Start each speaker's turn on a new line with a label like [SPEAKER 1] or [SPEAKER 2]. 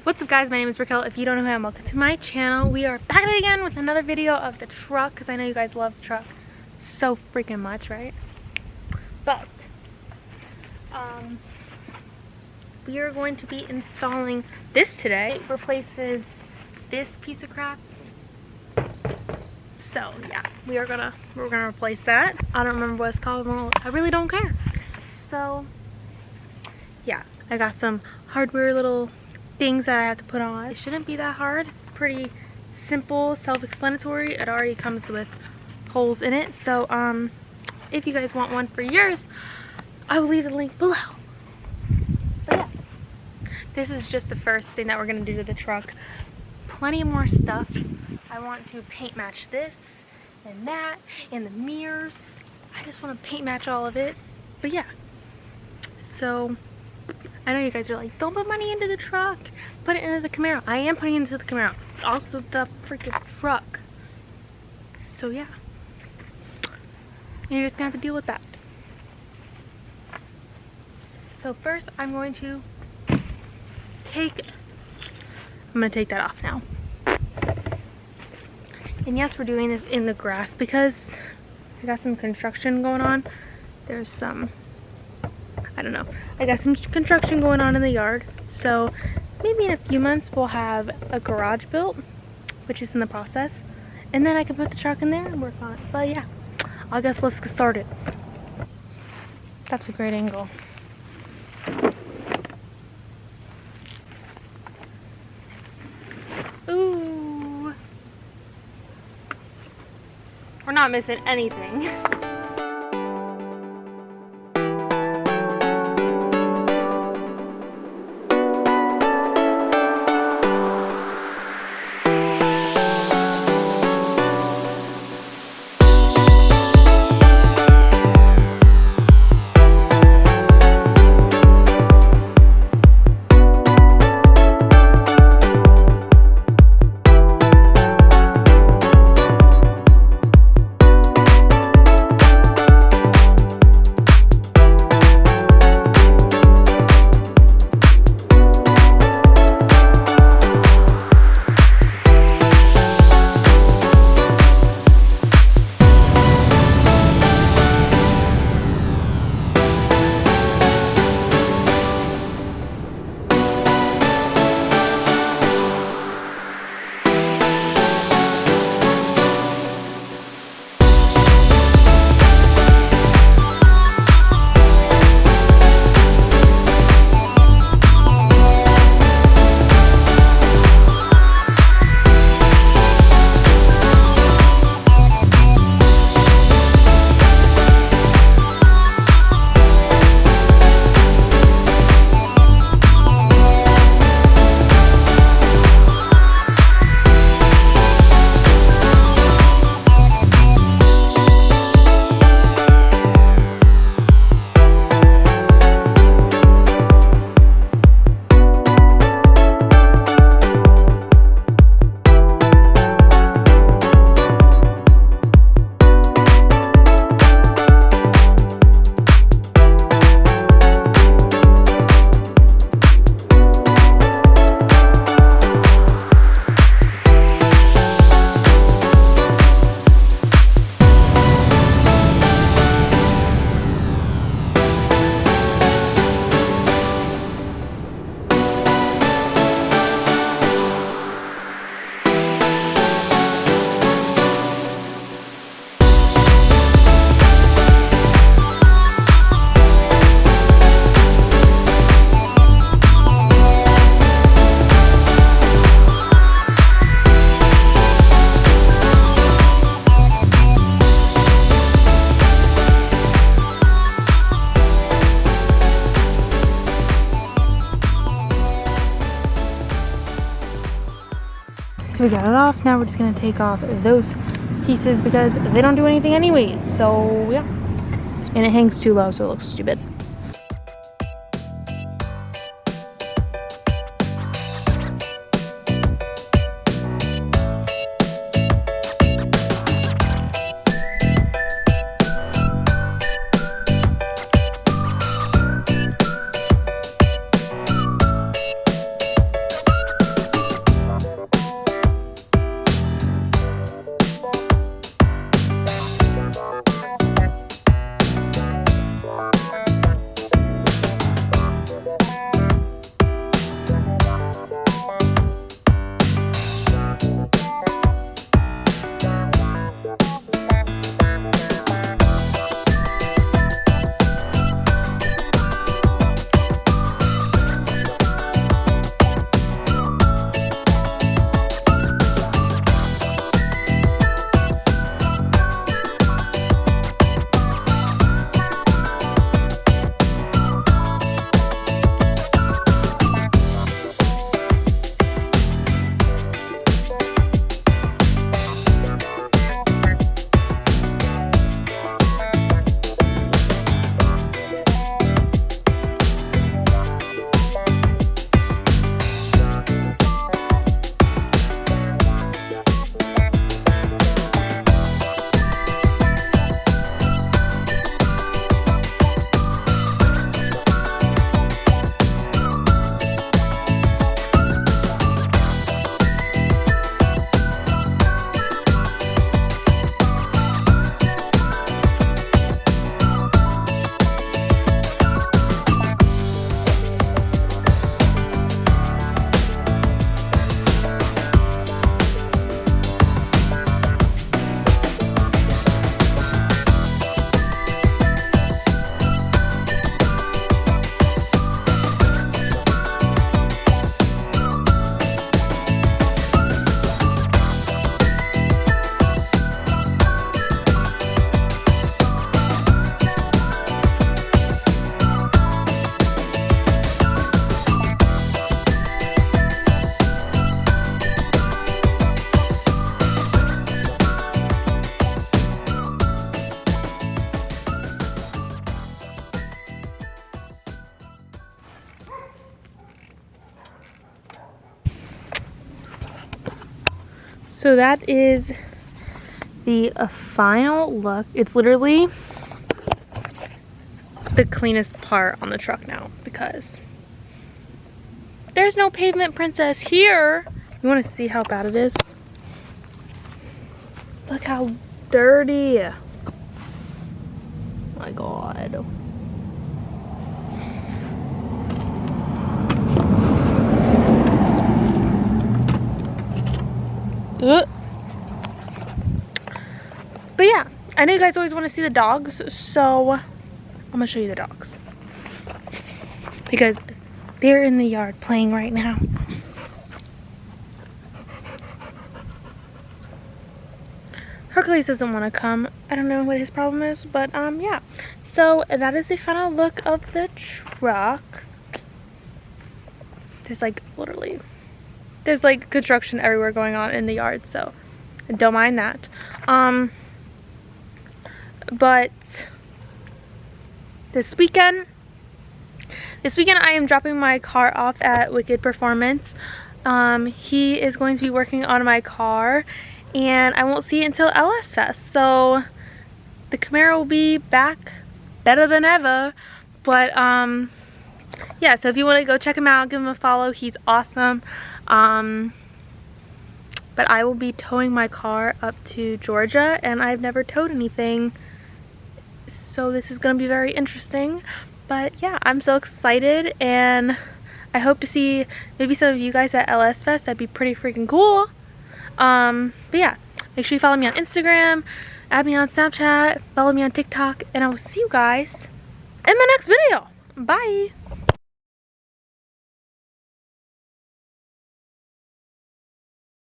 [SPEAKER 1] What's up guys, my name is Raquel. If you don't know who I am, welcome to my channel. We are back at it again with another video of the truck, because I know you guys love the truck so freaking much, right? But we are going to be installing this today. It replaces this piece of crap. So yeah, we're gonna replace that. I don't remember what it's called. Well, I really don't care. So yeah, I got some hardware little things that I have to put on. It shouldn't be that hard. It's pretty simple, self-explanatory. It already comes with holes in it. So if you guys want one for yours, I will leave the link below. But yeah, this is just the first thing that we're gonna do to the truck. Plenty more stuff. I want to paint match this and that and the mirrors. I just want to paint match all of it. But yeah, so I know you guys are like, don't put money into the truck, put it into the Camaro. I am putting it into the Camaro, also the freaking truck. So yeah, you're just gonna have to deal with that. So first I'm gonna take that off now. And yes, we're doing this in the grass because I got some construction going on. There's some, I don't know, I got some construction going on in the yard. So maybe in a few months we'll have a garage built, which is in the process. And then I can put the truck in there and work on it. But yeah, I guess let's get started. That's a great angle. Ooh. We're not missing anything. So we got it off. Now we're just gonna take off those pieces because they don't do anything anyways. So yeah, and it hangs too low, so it looks stupid. So that is the final look. It's literally the cleanest part on the truck now because there's no pavement princess here. You want to see how bad it is? Look how dirty. Oh my god. But yeah, I know you guys always want to see the dogs, so I'm gonna show you the dogs because they're in the yard playing right now. Hercules doesn't want to come. I don't know what his problem is, but yeah. So that is the final look of the truck. There's like literally, there's like construction everywhere going on in the yard, so don't mind that. But this weekend I am dropping my car off at Wicked Performance. He is going to be working on my car, and I won't see it until LS Fest. So the Camaro will be back better than ever. But yeah, so if you want to go check him out, give him a follow. He's awesome. But I will be towing my car up to Georgia, and I've never towed anything, so this is going to be very interesting. But yeah, I'm so excited, and I hope to see maybe some of you guys at LS Fest. That'd be pretty freaking cool. But yeah, make sure you follow me on Instagram, add me on Snapchat, follow me on TikTok, and I will see you guys in my next video. Bye!